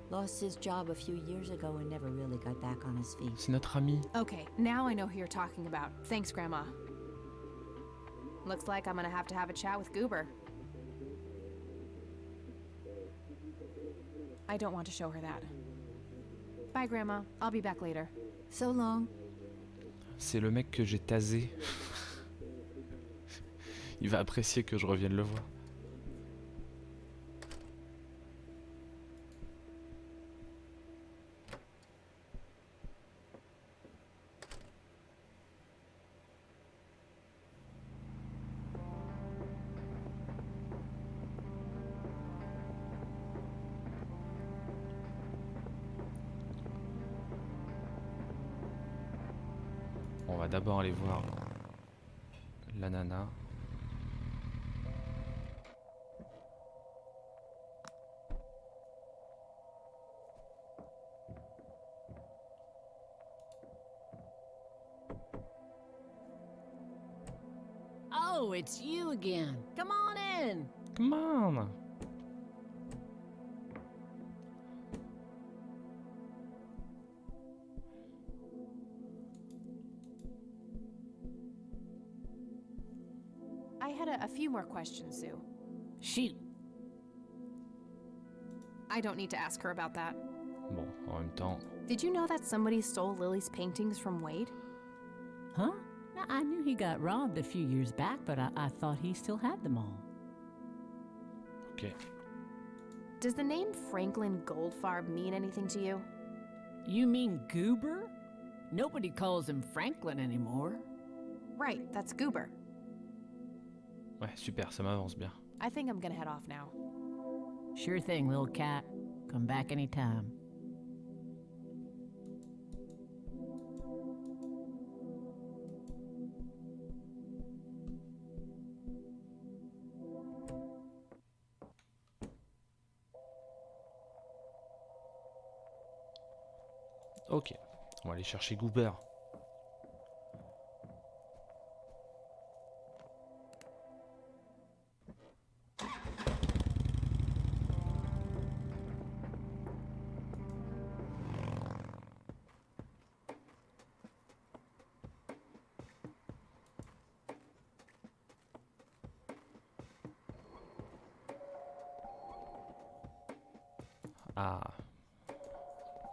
Lost his job a few years ago and never really got back on his feet. C'est notre ami. Okay, now I know who you're talking about. Thanks, Grandma. Looks like I'm gonna have a chat with Goober. I don't want to show her that. Bye, Grandma. I'll be back later. So long. C'est le mec que j'ai tasé. Il va apprécier que je revienne le voir. On va d'abord aller voir la nana. Oh, it's you again. Come on in. Come on. I had a few more questions, Sue. Shoot. I don't need to ask her about that. Bon, en même temps, Did you know that somebody stole Lily's paintings from Wade? Huh? Now, I knew he got robbed a few years back, but I thought he still had them all. ok. Does the name Franklin Goldfarb mean anything to you? You mean Goober? Nobody calls him Franklin anymore. Right, that's Goober. Ouais, super, ça m'avance bien. I think I'm gonna head off now. Sure thing, little cat. Come back anytime. Ok, on va aller chercher Goober. Ah.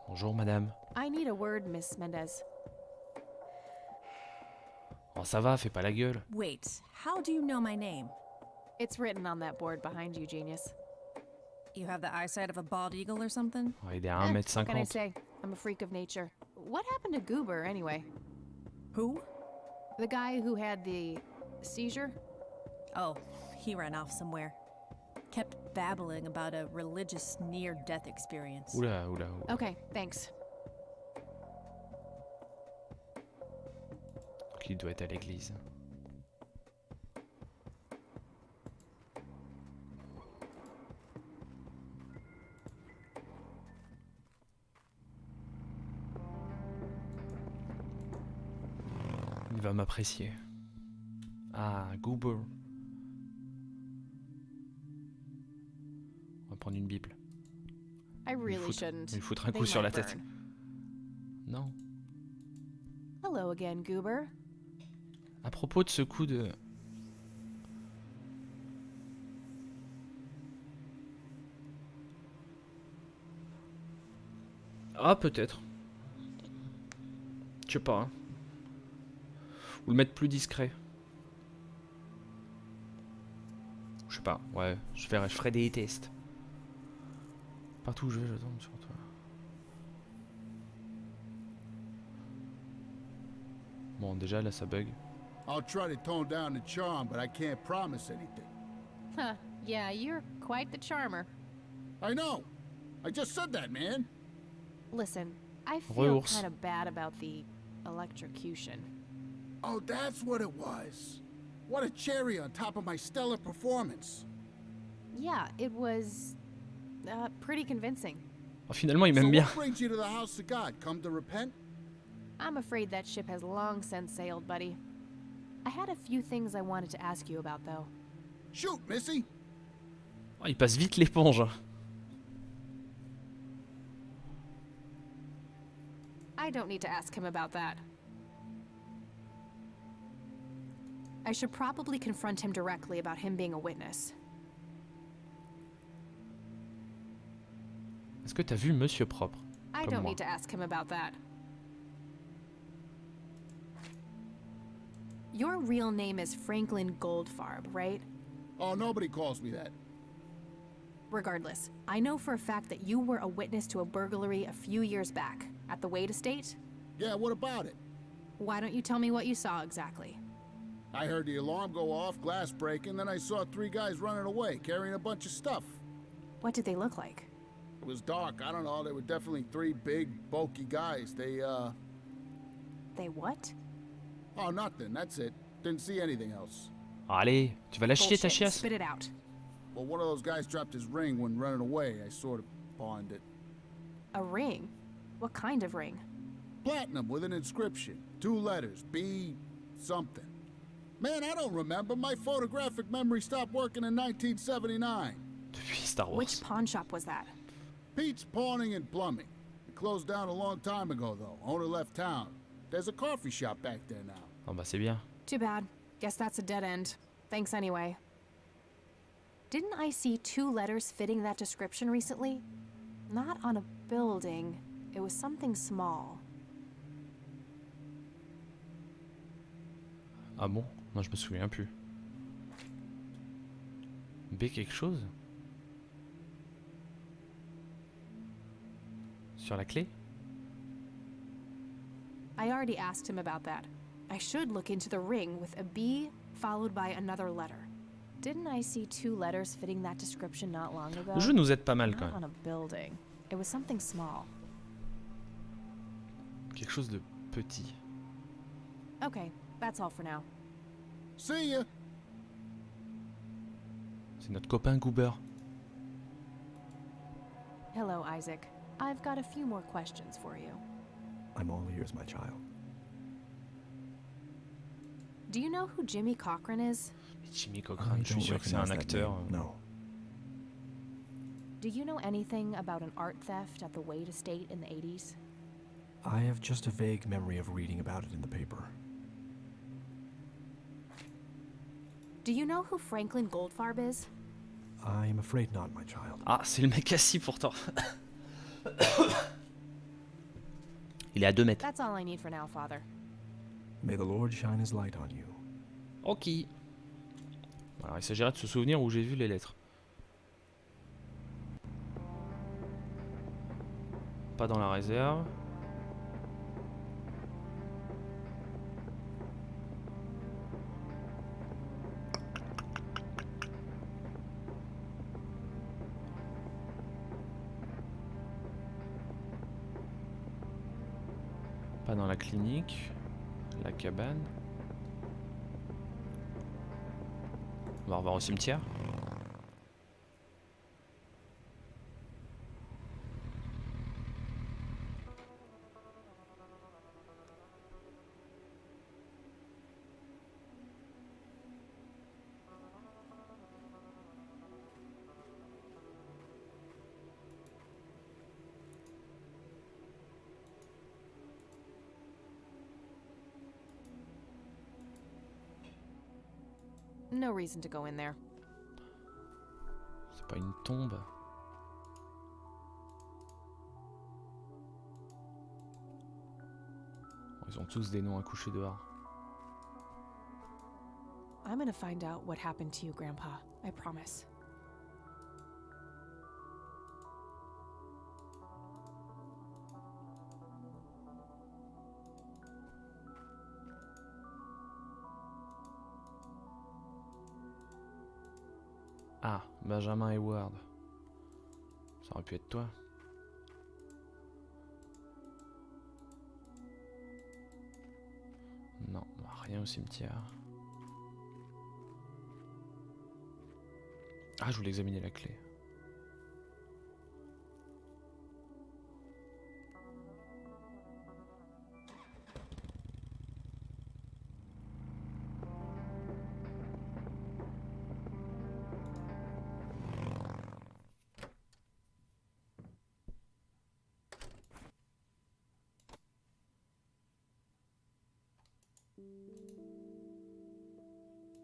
Bonjour madame. I need a word, Miss Mendez. Oh ça va, fais pas la gueule. Wait, how do you know my name? It's written on that board behind you, genius. You have the eyesight of a bald eagle or something? Ouais, il est à What can I 1m50. say? I'm a freak of nature. What happened to Goober, anyway? Who? The guy who had the seizure? Oh, he ran off somewhere. Kept babbling about a religious near-death experience. Oula, oula, oula. Okay, thanks. Il doit être à l'église. Il va m'apprécier. Ah, Goober. On va prendre une Bible. I really foutre- shouldn't. lui foutre un They coup sur la might tête. burn. Non. Hello again, Goober. À propos de ce coup de... Ah, peut-être. Je sais pas. Hein. Ou le mettre plus discret. Je sais pas. Ouais, je ferai des tests. Partout où je vais, je tombe sur toi. Bon, déjà là, ça bug. I'll try to tone down the charm, but I can't promise anything. Huh. Yeah, you're quite the charmer. I know. I just said that, man. Listen, I feel Reours. kind of bad about the electrocution. Oh, that's what it was. What a cherry on top of my stellar performance. Yeah, it was pretty convincing. Oh, finalement, il So m'aime bien. what brings you to the house of God? Come to repent? I'm afraid that ship has long since sailed, buddy. I had a few things I wanted to ask you about, though. Shoot, Missy. Oh, il passe vite l'éponge. I don't need to ask him about that. I should probably confront him directly about him being a witness. Est-ce que t'as vu Monsieur Propre? I Comme don't moi. need to ask him about that. Your real name is Franklin Goldfarb, right? Oh, nobody calls me that. Regardless, I know for a fact that you were a witness to a burglary a few years back at the Wade estate. Yeah, what about it? Why don't you tell me what you saw exactly? I heard the alarm go off, glass breaking, then I saw 3 guys running away, carrying a bunch of stuff. What did they look like? It was dark, I don't know, they were definitely 3 big, bulky guys. They what? Oh, nothing, that's it. Didn't see anything else. Allez, tu vas la chier ta Bullshit. chiasse. Spit it out. Well, one of those guys dropped his ring when running away. I sort of pawned it. A ring? What kind of ring? Platinum with an inscription. 2 letters, B something. Man, I don't remember. My photographic memory stopped working in 1979. Depuis Star Wars. Which pawn shop was that? Pete's Pawning and Plumbing. It closed down a long time ago, though. Owner left town. There's a coffee shop back there now. Oh bah c'est bien. Too bad. Guess that's a dead end. Thanks anyway. Didn't I see 2 letters fitting that description recently? Not on a building. It was something small. Ah bon? Non, je me souviens plus. B quelque chose? Sur la clé? I already asked him about that. I should look into the ring with a B followed by another letter. Didn't I see 2 letters fitting that description not long ago? Le jeu nous aide pas mal quand Not on même. a building. It was something small. Quelque chose de petit. Okay, that's all for now. See ya! C'est notre copain Goober. Hello, Isaac. I've got a few more questions for you. I'm all ears, my child. Do you know who Jimmy Cochran is? Jimmy I Cochran, je suis don't sûr que c'est un recognize that acteur. name, No. Do you know anything about an art theft at the Wade estate in the 80s? I have just a vague memory of reading about it in the paper. Do you know who Franklin Goldfarb is? I am afraid not, my child. Ah, c'est le mec assis pourtant. Il est à 2 mètres. That's all I need for now, Father. May the Lord shine his light on you. Ok. Alors il s'agirait de se souvenir où j'ai vu les lettres. Pas dans la réserve. Pas dans la clinique. La cabane. On va revoir au cimetière. No reason to go in there. C'est pas une tombe. Ils ont tous des noms à coucher dehors. I'm gonna find out what happened to you, Grandpa. I promise. Ah, Benjamin Hayward. Ça aurait pu être toi. Non, rien au cimetière. Ah, je voulais examiner la clé.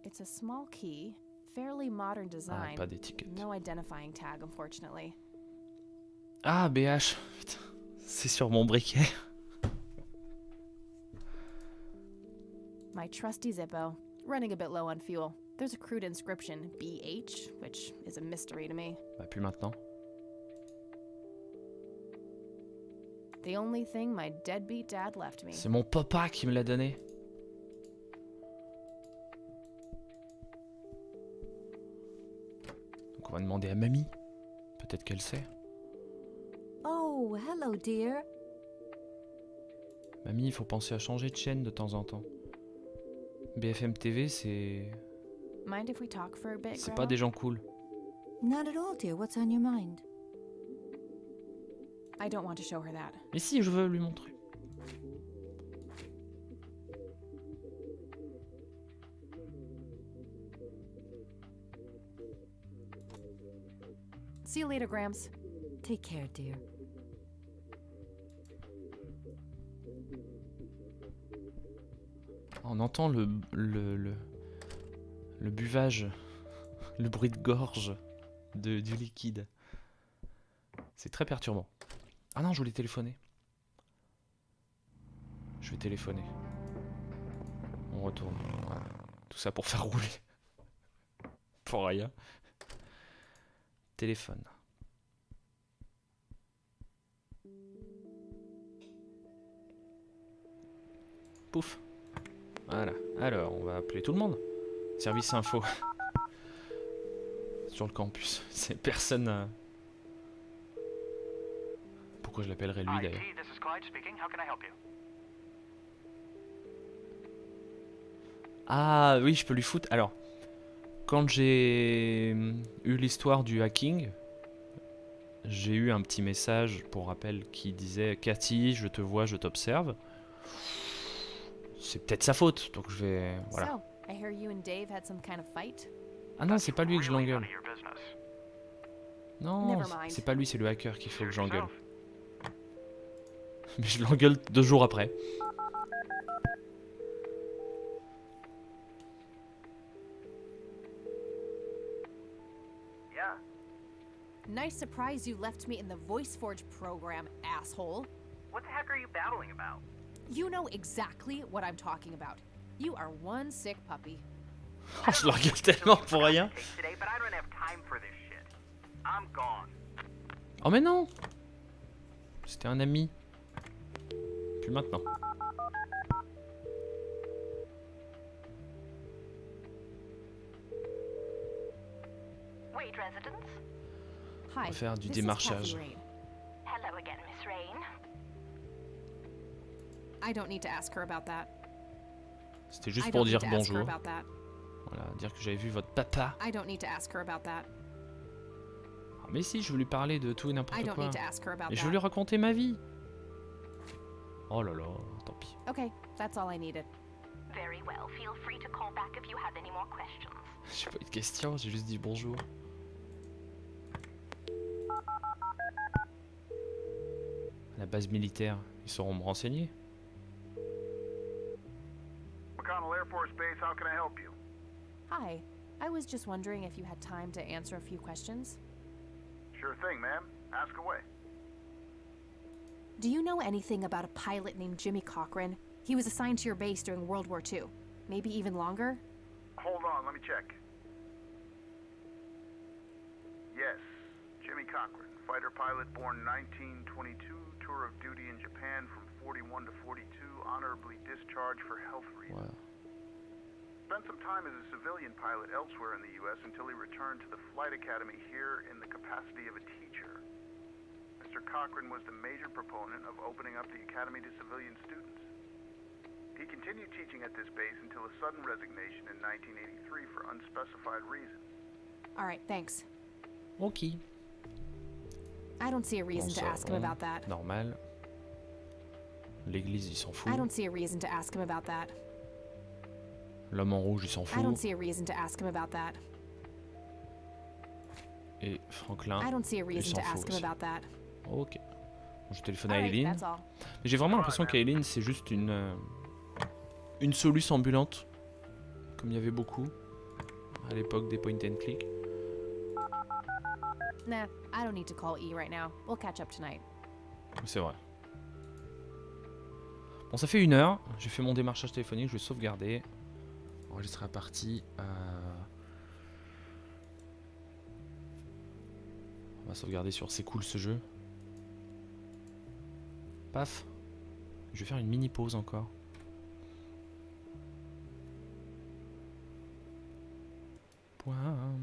It's a small key, fairly modern Ah, design. pas d'étiquette. No identifying tag, unfortunately. Ah, BH. Putain, c'est sur mon briquet. My trusty Zippo, running a bit low on fuel. There's a crude inscription, BH, which is a mystery to me. Bah, plus maintenant. The only thing my deadbeat dad left me. C'est mon papa qui me l'a donné. Donc on va demander à mamie. Peut-être qu'elle sait. Oh, hello, dear. Mamie, il faut penser à changer de chaîne de temps en temps. BFM TV, c'est... Mind if we talk for a bit, C'est Grandma? pas des gens cool. Not at all, dear. What's on your mind? I don't want to show her that. Mais si, je veux lui montrer. See you later, Gramps. Take care, dear. On entend le buvage, le bruit de gorge du liquide. C'est très perturbant. Ah non, je voulais téléphoner. Je vais téléphoner. On retourne. Voilà. Tout ça pour faire rouler. Pour rien. Téléphone. Pouf. Voilà. Alors, on va appeler tout le monde. Service info. Sur le campus. C'est personne... Pourquoi je l'appellerais lui d'ailleurs? Ah oui, je peux lui foutre. Alors, quand j'ai eu l'histoire du hacking, j'ai eu un petit message pour rappel qui disait « Cathy, je te vois, je t'observe ». C'est peut-être sa faute, donc je vais... Voilà. So, I hear you and Dave had some kind of fight? Ah non, c'est pas lui que je l'engueule. Non, Never mind. c'est pas lui, c'est le hacker qu'il faut que j'engueule. Mais je l'engueule 2 jours après. Nice surprise you left me in the VoiceForge program, asshole. What the heck are you babbling about? You know exactly what I'm talking about. You are one sick puppy. Oh, je l'engueule tellement pour rien. Today, but I don't have time for this shit. I'm gone. Oh mais non! C'était un ami. Plus maintenant. Wait, residents? On Hi, va faire du this is démarchage. Kathy Rain. Hello again, Miss Rain. I don't need to ask her about that. C'était juste I pour don't dire need to ask her bonjour. about that. Voilà, dire que j'avais vu votre papa. I don't need to ask her about that. Ah, mais si, je veux lui parler de tout et I n'importe don't quoi. need to ask her about Et je that. veux lui raconter ma vie. Oh là là, tant pis. Okay, that's all I needed. Very well. Feel free to call back if you have any more questions. J'ai pas eu de questions, j'ai juste dit bonjour. La base militaire, ils sauront me renseigner. McConnell Air Force Base, how can I help you? Hi, I was just wondering if you had time to answer a few questions. Sure thing, ma'am. Ask away. Do you know anything about a pilot named Jimmy Cochran? He was assigned to your base during World War II. Maybe even longer? Hold on, let me check. Yes, Jimmy Cochran, fighter pilot born 1922, tour of duty in Japan from 41 to 42, honorably discharged for health reasons. Wow. Spent some time as a civilian pilot elsewhere in the U.S. until he returned to the flight academy here in the capacity of a teacher. Mr. Cochran was the major proponent of opening up the academy to civilian students. He continued teaching at this base until a sudden resignation in 1983 for unspecified reasons. All right, thanks. Ok. I don't see a reason Bon, to ask him bon, about that. Normal. L'église, il s'en fout. I don't see a reason to ask him about that. L'homme en rouge, il s'en I don't fout. see a reason to ask him about that. Et Franklin, I don't see a il reason s'en to ask fout him aussi. about that. Ok. Bon, je téléphone à All right, Eileen. that's all. Mais j'ai vraiment l'impression qu'Eileen, c'est juste une soluce ambulante. Comme il y avait beaucoup à l'époque des point and click. Nah, I don't need to call E right now. We'll catch up tonight. C'est vrai. Bon, ça fait 1 heure. J'ai fait mon démarchage téléphonique. Je vais sauvegarder. Enregistrer la partie. On va sauvegarder sur c'est cool ce jeu. Paf. Je vais faire une mini pause encore. Point.